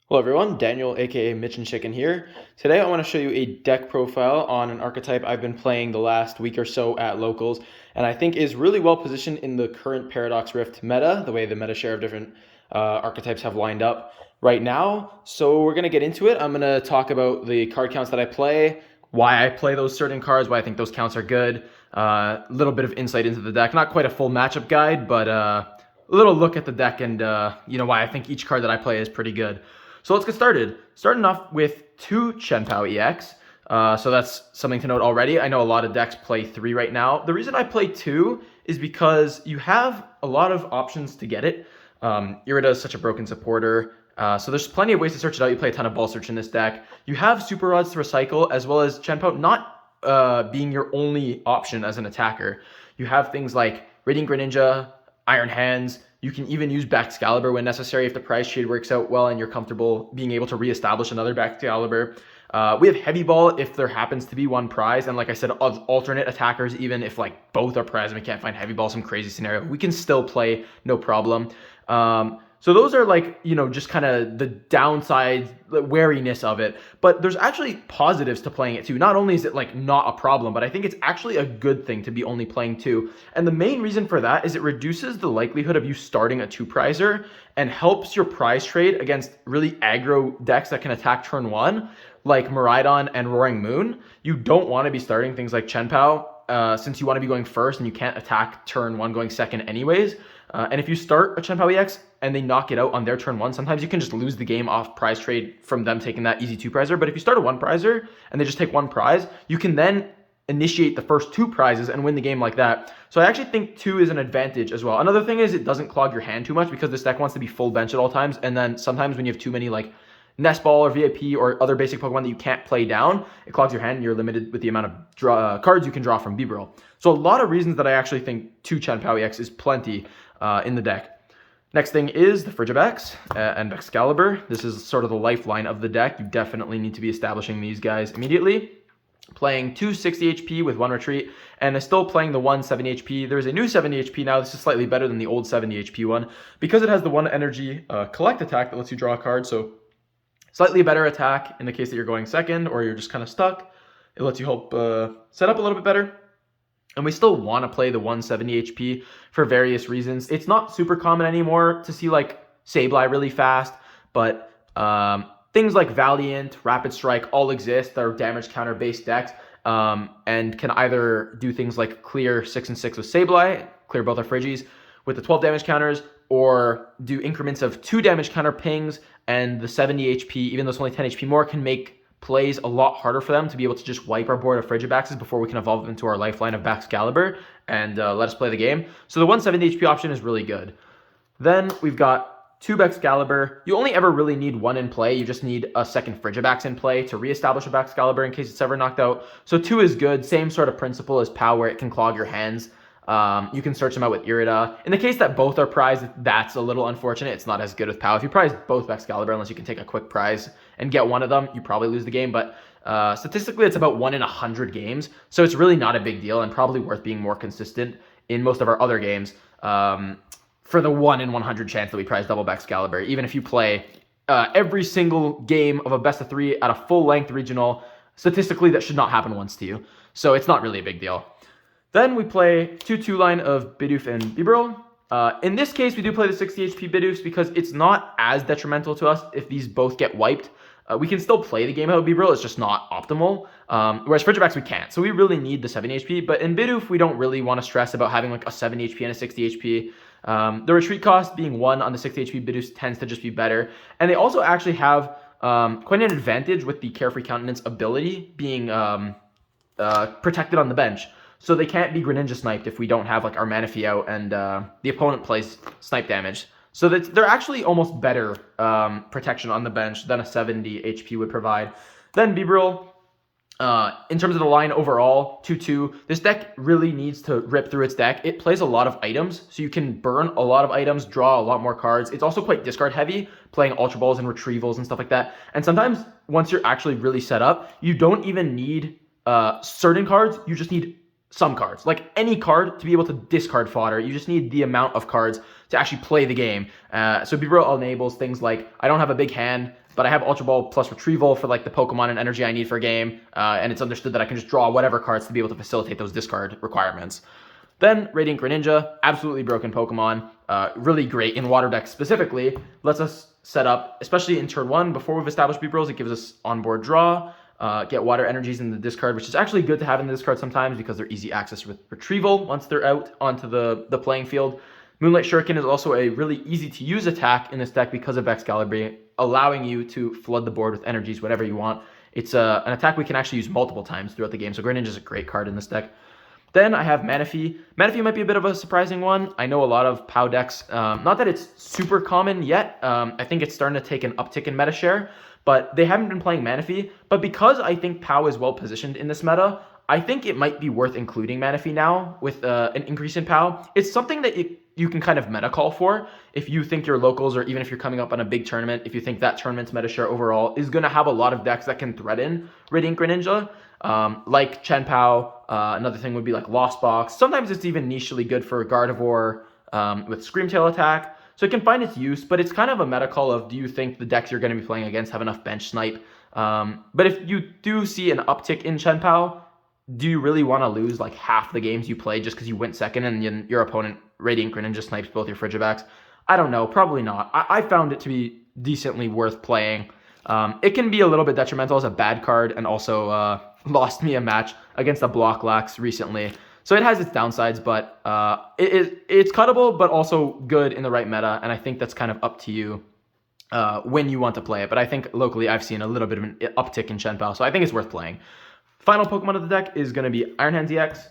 Hello everyone, Daniel aka Mitchen Chicken here. Today I want to show you a deck profile on an archetype I've been playing the last week or so at locals, and I think is really well positioned in the current Paradox Rift meta, the way the meta share of different archetypes have lined up right now. So we're going to get into it. I'm going to talk about the card counts that I play, why I play those certain cards, why I think those counts are good, a little bit of insight into the deck. Not quite a full matchup guide, but a little look at the deck and why I think each card that I play is pretty good. So let's get started. Starting off with 2 Chien Pao EX. So that's something to note already. I know a lot of decks play 3 right now. The reason I play 2 is because you have a lot of options to get it. Irida is such a broken supporter. So there's plenty of ways to search it out. You play a ton of ball search in this deck. You have super rods to recycle, as well as Chien Pao not being your only option as an attacker. You have things like Radiant Greninja, Iron Hands. You can even use Baxcalibur when necessary if the prize trade works out well and you're comfortable being able to reestablish another Baxcalibur. We have Heavy Ball if there happens to be one prize, and like I said, alternate attackers, even if like both are prize and we can't find Heavy Ball, some crazy scenario, we can still play no problem. So those are like, just kind of the downside, the wariness of it. But there's actually positives to playing it too. Not only is it like not a problem, but I think it's actually a good thing to be only playing 2. And the main reason for that is it reduces the likelihood of you starting a 2-prizer and helps your prize trade against really aggro decks that can attack turn 1, like Miraidon and Roaring Moon. You don't want to be starting things like Chien Pao, since you want to be going first and you can't attack turn 1 going second anyways. And if you start a Chien Pao EX and they knock it out on their turn 1, sometimes you can just lose the game off prize trade from them taking that easy 2-prizer. But if you start a 1-prizer and they just take 1 prize, you can then initiate the first 2 prizes and win the game like that. So I actually think 2 is an advantage as well. Another thing is it doesn't clog your hand too much because this deck wants to be full bench at all times. And then sometimes when you have too many like Nest Ball or VIP or other basic Pokemon that you can't play down, it clogs your hand and you're limited with the amount of cards you can draw from Bibarel. So a lot of reasons that I actually think 2 Chien Pao EX is plenty in the deck. Next thing is the Frigibax and Baxcalibur. This is sort of the lifeline of the deck. You definitely need to be establishing these guys immediately. Playing 2 60 HP with 1 retreat, and still playing the 1 70 HP. There's a new 70 HP now. This is slightly better than the old 70 HP one because it has the 1 energy collect attack that lets you draw a card. So slightly better attack in the case that you're going second or you're just kind of stuck. It lets you help set up a little bit better. And we still want to play the 170 HP for various reasons. It's not super common anymore to see like Sableye really fast, but things like Valiant, Rapid Strike all exist. They're damage counter based decks and can either do things like clear 6 and 6 with Sableye, clear both our Friggies with the 12 damage counters, or do increments of 2 damage counter pings, and the 70 HP, even though it's only 10 HP more, can make plays a lot harder for them to be able to just wipe our board of Frigibaxes before we can evolve them into our lifeline of Baxcalibur and let us play the game. So the 170 HP option is really good. Then we've got 2 Baxcalibur. You only ever really need 1 in play. You just need a second Frigibax in play to reestablish a Baxcalibur in case it's ever knocked out. So 2 is good. Same sort of principle as Pao, where it can clog your hands. You can search them out with Irida. In the case that both are prized, that's a little unfortunate. It's not as good with Pao. If you prize both Baxcalibur, unless you can take a quick prize and get one of them, you probably lose the game. But statistically, it's about 1 in 100 games. So it's really not a big deal and probably worth being more consistent in most of our other games for the 1 in 100 chance that we prize double Baxcalibur. Even if you play every single game of a best of 3 at a full-length regional, statistically, that should not happen once to you. So it's not really a big deal. Then we play 2 line of Bidoof and Bibarel. In this case, we do play the 60 HP Bidoofs because it's not as detrimental to us if these both get wiped. We can still play the game out of Bibarel, it's just not optimal. Whereas Frigibax, we can't. So we really need the 70 HP. But in Bidoof, we don't really want to stress about having like a 70 HP and a 60 HP. The retreat cost being 1 on the 60 HP Bidoofs tends to just be better. And they also actually have quite an advantage with the Carefree Countenance ability being protected on the bench. So they can't be Greninja sniped if we don't have like our Manaphy out and the opponent plays snipe damage. So they're actually almost better protection on the bench than a 70 HP would provide. Then Bibarel, in terms of the line overall, 2-2, this deck really needs to rip through its deck. It plays a lot of items, so you can burn a lot of items, draw a lot more cards. It's also quite discard heavy, playing Ultra Balls and Retrievals and stuff like that. And sometimes, once you're actually really set up, you don't even need certain cards, you just need some cards. Like any card to be able to discard fodder, you just need the amount of cards to actually play the game. So Bibarel enables things like, I don't have a big hand, but I have Ultra Ball plus Retrieval for like the Pokemon and energy I need for a game, and it's understood that I can just draw whatever cards to be able to facilitate those discard requirements. Then Radiant Greninja, absolutely broken Pokemon, really great in water decks specifically, lets us set up, especially in turn 1, before we've established Beep-Rolls, it gives us onboard draw, get water energies in the discard, which is actually good to have in the discard sometimes because they're easy access with Retrieval once they're out onto the playing field. Moonlight Shuriken is also a really easy to use attack in this deck because of Excalibur, allowing you to flood the board with energies whenever you want. It's an attack we can actually use multiple times throughout the game, so Greninja is a great card in this deck. Then I have Manaphy. Manaphy might be a bit of a surprising one. I know a lot of POW decks, not that it's super common yet. I think it's starting to take an uptick in meta share, but they haven't been playing Manaphy. But because I think POW is well positioned in this meta, I think it might be worth including Manaphy now with an increase in POW. It's something that you can kind of meta call for if you think your locals, or even if you're coming up on a big tournament, if you think that tournament's meta share overall is going to have a lot of decks that can threaten Radiant Greninja, like Chien Pao. Another thing would be like Lost Box. Sometimes it's even nichely good for Gardevoir with Screamtail attack. So it can find its use, but it's kind of a meta call of, do you think the decks you're going to be playing against have enough bench snipe? But if you do see an uptick in Chien Pao, do you really want to lose like half the games you played just because you went second and your opponent Radiant Greninja snipes both your Frigibacks? I don't know. Probably not. I found it to be decently worth playing. It can be a little bit detrimental as a bad card, and also lost me a match against a Blocklax recently. So it has its downsides, but it's cuttable, but also good in the right meta, and I think that's kind of up to you when you want to play it. But I think locally I've seen a little bit of an uptick in Chien Pao, so I think it's worth playing. Final Pokemon of the deck is going to be Iron Hands EX.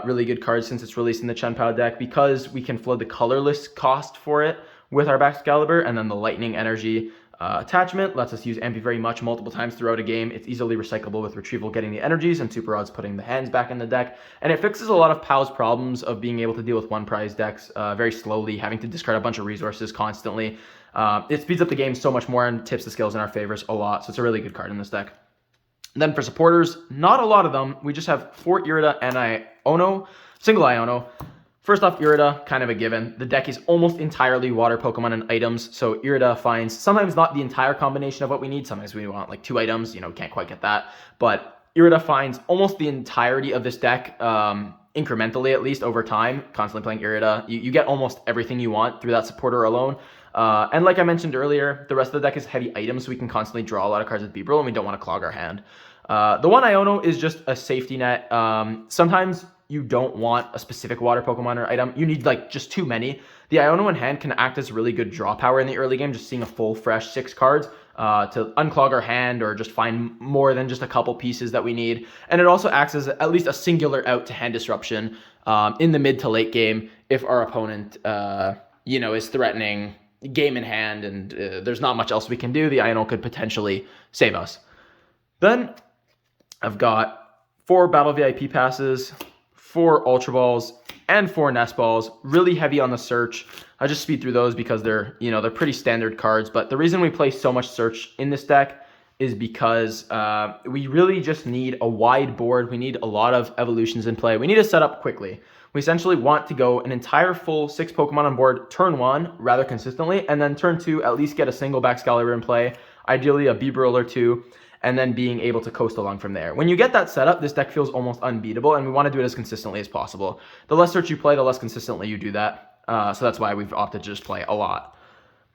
Really good card since it's released in the Chien Pao deck, because we can flood the colorless cost for it with our Excalibur, and then the Lightning Energy attachment lets us use Ampy very much multiple times throughout a game. It's easily recyclable with Retrieval getting the energies and Super Odds putting the hands back in the deck. And it fixes a lot of POW's problems of being able to deal with one prize decks very slowly, having to discard a bunch of resources constantly. It speeds up the game so much more and tips the scales in our favors a lot. So it's a really good card in this deck. Then for supporters, not a lot of them. We just have 4 Irida and Iono, single Iono. First off, Irida, kind of a given. The deck is almost entirely water Pokemon and items, so Irida finds sometimes not the entire combination of what we need. Sometimes we want like 2 items, can't quite get that. But Irida finds almost the entirety of this deck, incrementally at least over time, constantly playing Irida. You get almost everything you want through that supporter alone. And like I mentioned earlier, the rest of the deck is heavy items, so we can constantly draw a lot of cards with Beebrill, and we don't want to clog our hand. The one Iono is just a safety net. Sometimes you don't want a specific water Pokemon or item. You need like just too many. The Iono in hand can act as really good draw power in the early game, just seeing a full fresh 6 cards to unclog our hand or just find more than just a couple pieces that we need. And it also acts as at least a singular out to hand disruption in the mid to late game if our opponent is threatening game in hand and there's not much else we can do. The Iono could potentially save us. Then I've got 4 Battle VIP passes, 4 Ultra Balls, and 4 Nest Balls. Really heavy on the search. I just speed through those because they're pretty standard cards. But the reason we play so much search in this deck is because we really just need a wide board. We need a lot of evolutions in play. We need to set up quickly. We essentially want to go an entire full 6 Pokemon on board turn 1 rather consistently, and then turn 2 at least get a single Excalibur in play, ideally a Beebrill or 2, and then being able to coast along from there. When you get that set up, this deck feels almost unbeatable, and we want to do it as consistently as possible. The less search you play, the less consistently you do that. So that's why we've opted to just play a lot.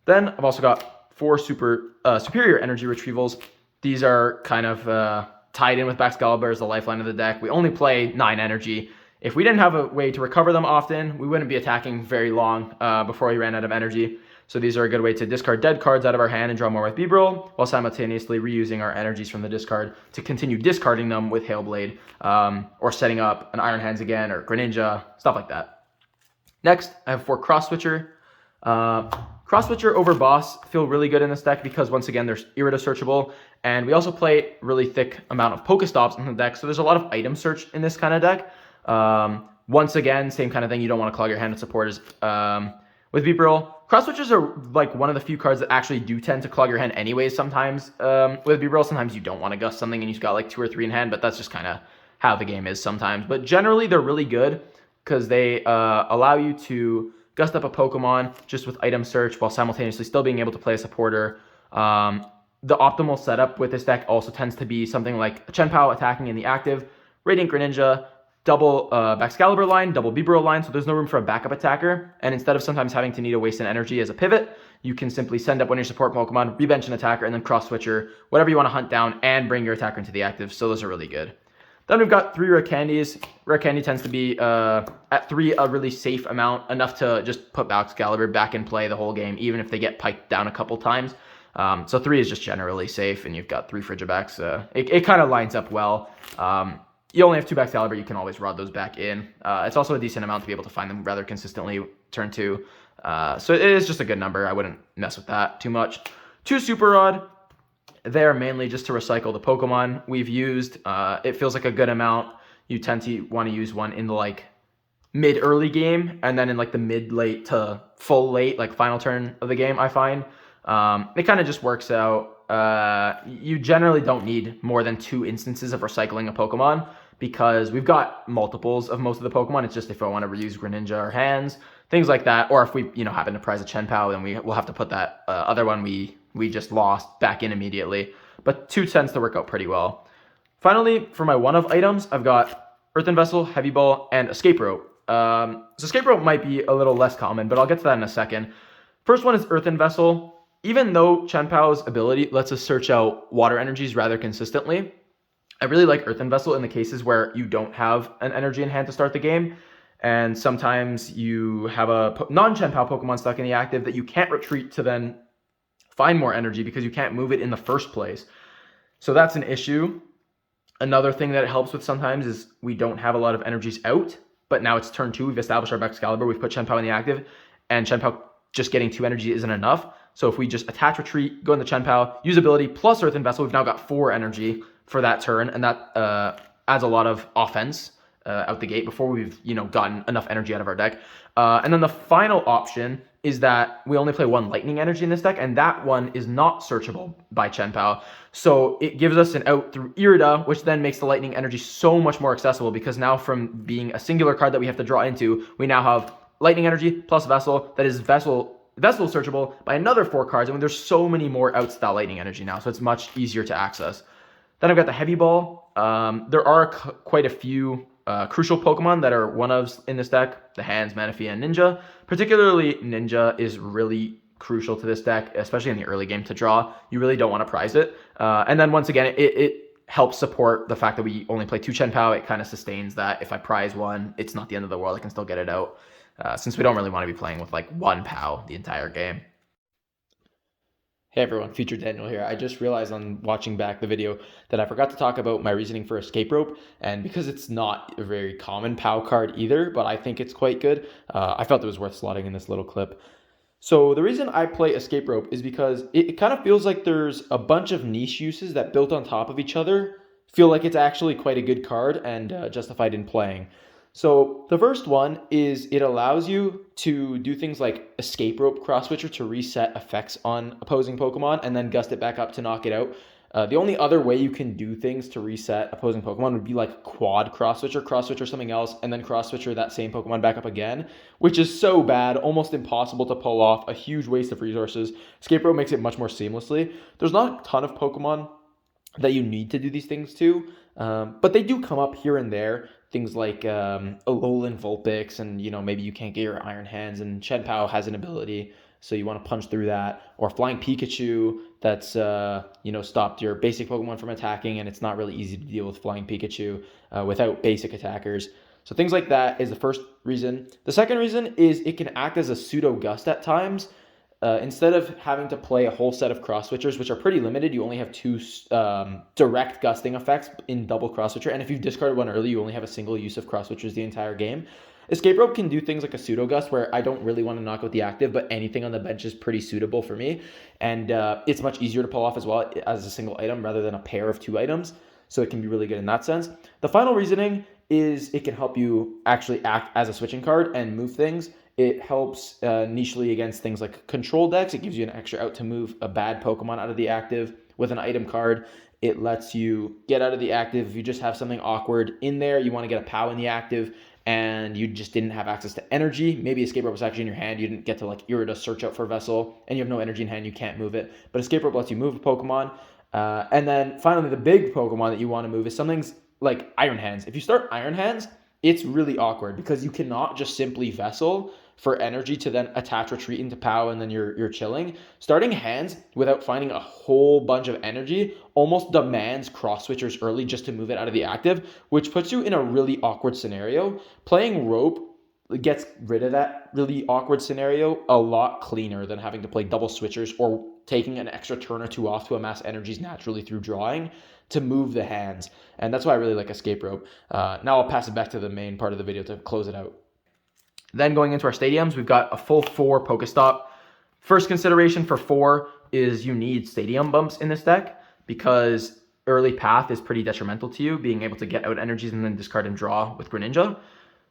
Then I've also got 4 superior energy retrievals. These are kind of tied in with Excalibur as the lifeline of the deck. We only play 9 energy. If we didn't have a way to recover them often, we wouldn't be attacking very long before we ran out of energy. So these are a good way to discard dead cards out of our hand and draw more with Beebrill, while simultaneously reusing our energies from the discard to continue discarding them with Hailblade, or setting up an Iron Hands again, or Greninja, stuff like that. Next, I have 4 Cross Switcher. Cross Switcher over Boss feel really good in this deck because, once again, there's Irida searchable, and we also play really thick amount of Pokestops in the deck, so there's a lot of item search in this kind of deck. Once again, same kind of thing. You don't want to clog your hand with supporters. With Beebrill, Cross Switches are like one of the few cards that actually do tend to clog your hand anyways sometimes. With Beebrill, sometimes you don't want to gust something and you've got like 2 or 3 in hand, but that's just kind of how the game is sometimes. But generally, they're really good because they allow you to gust up a Pokemon just with item search while simultaneously still being able to play a supporter. the optimal setup with this deck also tends to be something like Chien Pao attacking in the active, Radiant Greninja, double Baxcalibur line, double Bibro line, so there's no room for a backup attacker. And instead of sometimes having to need to waste an energy as a pivot, you can simply send up one of your support Pokemon, rebench an attacker, and then cross switcher, whatever you want to hunt down, and bring your attacker into the active. So those are really good. Then we've got 3 rare candies. Rare candy tends to be, at 3, a really safe amount, enough to just put Baxcalibur back in play the whole game, even if they get piked down a couple times. So 3 is just generally safe, and you've got 3 Frigibacks. It kind of lines up well. You only have 2 Baxcalibur, you can always rod those back in. It's also a decent amount to be able to find them rather consistently turn 2. So it is just a good number. I wouldn't mess with that too much. 2 Super Rod. They are mainly just to recycle the Pokemon we've used. It feels like a good amount. You tend to want to use one in the like mid-early game, and then in like the mid-late to full late, like final turn of the game, I find. It kind of just works out. You generally don't need more than 2 instances of recycling a Pokemon, because we've got multiples of most of the Pokemon. It's just if I want to reuse Greninja or Hands, things like that. Or if we, happen to prize a Chien Pao, then we'll have to put that other one we just lost back in immediately. But 2 tends to work out pretty well. Finally, for my one-of items, I've got Earthen Vessel, Heavy Ball, and Escape Rope. So Escape Rope might be a little less common, but I'll get to that in a second. First one is Earthen Vessel. Even though Chien Pao's ability lets us search out water energies rather consistently, I really like Earthen Vessel in the cases where you don't have an energy in hand to start the game, and sometimes you have a non-Chien Pao Pokemon stuck in the active that you can't retreat to then find more energy because you can't move it in the first place. So that's an issue. Another thing that it helps with sometimes is we don't have a lot of energies out, but now it's turn 2, we've established our Baxcalibur, we've put Chien Pao in the active, and Chien Pao just getting 2 energy isn't enough. So if we just attach retreat, go into Chien Pao, use ability plus Earthen Vessel, we've now got 4 energy for that turn, and that adds a lot of offense out the gate before we've gotten enough energy out of our deck. And then the final option is that we only play 1 lightning energy in this deck, and that one is not searchable by Chien Pao. So it gives us an out through Irida, which then makes the lightning energy so much more accessible, because now from being a singular card that we have to draw into, we now have lightning energy plus Vessel that is Vessel searchable by another 4 cards, and there's so many more outs to that lightning energy now, so it's much easier to access. Then I've got the Heavy Ball. There are quite a few crucial Pokemon that are one-ofs in this deck, the Hands, Manaphy, and Ninja. Particularly Ninja is really crucial to this deck, especially in the early game to draw. You really don't want to prize it. And then once again, it helps support the fact that we only play 2 Chien Pao. It kind of sustains that if I prize one, it's not the end of the world. I can still get it out, since we don't really want to be playing with like 1 Pao the entire game. Hey everyone, Future Daniel here. I just realized on watching back the video that I forgot to talk about my reasoning for Escape Rope, and because it's not a very common POW card either, but I think it's quite good, I felt it was worth slotting in this little clip. So the reason I play Escape Rope is because it kind of feels like there's a bunch of niche uses that built on top of each other feel like it's actually quite a good card and justified in playing. So the first one is it allows you to do things like Escape Rope Cross Switcher to reset effects on opposing Pokemon and then gust it back up to knock it out. The only other way you can do things to reset opposing Pokemon would be like Quad Cross Switcher something else, and then Cross Switcher that same Pokemon back up again, which is so bad, almost impossible to pull off, a huge waste of resources. Escape Rope makes it much more seamlessly. There's not a ton of Pokemon that you need to do these things to, but they do come up here and there. Things like Alolan Vulpix, and maybe you can't get your Iron Hands, and Chien Pao has an ability, so you want to punch through that. Or Flying Pikachu that's stopped your basic Pokemon from attacking, and it's not really easy to deal with Flying Pikachu without basic attackers. So things like that is the first reason. The second reason is it can act as a pseudo gust at times. Instead of having to play a whole set of cross switchers, which are pretty limited, you only have 2 direct gusting effects in double cross switcher. And if you've discarded one early, you only have a single use of cross switchers the entire game. Escape Rope can do things like a pseudo gust where I don't really want to knock out the active, but anything on the bench is pretty suitable for me. And it's much easier to pull off as well as a single item rather than a pair of 2 items. So it can be really good in that sense. The final reasoning is it can help you actually act as a switching card and move things. It helps nichely against things like control decks. It gives you an extra out to move a bad Pokemon out of the active with an item card. It lets you get out of the active if you just have something awkward in there. You want to get a POW in the active. and you just didn't have access to energy. Maybe Escape Rope was actually in your hand. You didn't get to, like, you were to search out for a vessel and you have no energy in hand, you can't move it. But Escape Rope lets you move a Pokemon. And then finally, the big Pokemon that you want to move is something like Iron Hands. If you start Iron Hands, it's really awkward because you cannot just simply vessel for energy to then attach retreat into POW and then you're chilling. Starting hands without finding a whole bunch of energy almost demands cross switchers early just to move it out of the active, which puts you in a really awkward scenario. Playing rope gets rid of that really awkward scenario a lot cleaner than having to play double switchers or taking an extra turn or two off to amass energies naturally through drawing to move the hands. And that's why I really like Escape Rope. Now I'll pass it back to the main part of the video to close it out. Then going into our stadiums, we've got a full 4 Pokestop. First consideration for 4 is you need stadium bumps in this deck because early path is pretty detrimental to you, being able to get out energies and then discard and draw with Greninja.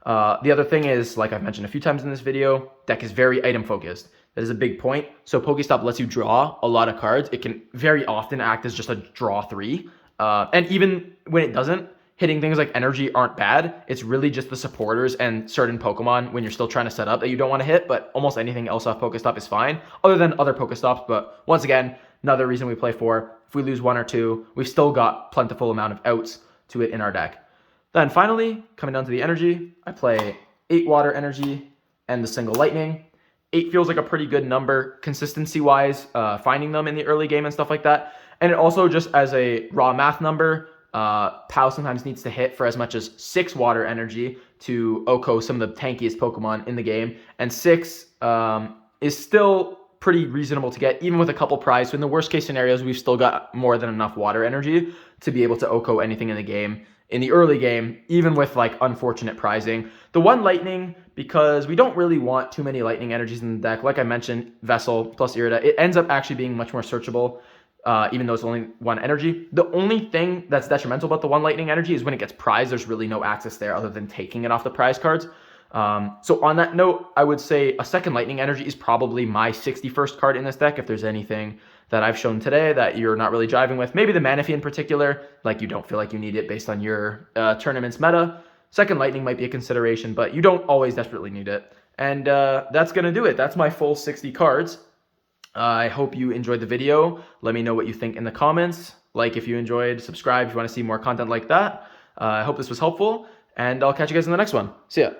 The other thing is, like I've mentioned a few times in this video, deck is very item focused. That is a big point. So Pokestop lets you draw a lot of cards. It can very often act as just a draw 3. And even when it doesn't, hitting things like energy aren't bad. It's really just the supporters and certain Pokemon when you're still trying to set up that you don't want to hit, but almost anything else off Pokestop is fine, other than other Pokestops. But once again, another reason we play 4. If we lose 1 or 2, we've still got plentiful amount of outs to it in our deck. Then finally, coming down to the energy, I play 8 Water Energy and the single Lightning. 8 feels like a pretty good number consistency-wise, finding them in the early game and stuff like that. And it also, just as a raw math number, POW sometimes needs to hit for as much as 6 Water Energy to OHKO some of the tankiest Pokemon in the game. And 6 is still pretty reasonable to get, even with a couple prizes. So in the worst case scenarios, we've still got more than enough Water Energy to be able to OHKO anything in the game. In the early game, even with like unfortunate prizing. The 1 Lightning, because we don't really want too many Lightning energies in the deck. Like I mentioned, Vessel plus Irida, it ends up actually being much more searchable. Even though it's only 1 energy. The only thing that's detrimental about the 1 Lightning energy is when it gets prized, there's really no access there other than taking it off the prize cards. So on that note, I would say a 2nd Lightning energy is probably my 61st card in this deck if there's anything that I've shown today that you're not really driving with. Maybe the Manaphy in particular, like you don't feel like you need it based on your tournament's meta. 2nd Lightning might be a consideration, but you don't always desperately need it. And that's going to do it. That's my full 60 cards. I hope you enjoyed the video. Let me know what you think in the comments. Like if you enjoyed, subscribe if you want to see more content like that. I hope this was helpful, and I'll catch you guys in the next one. See ya.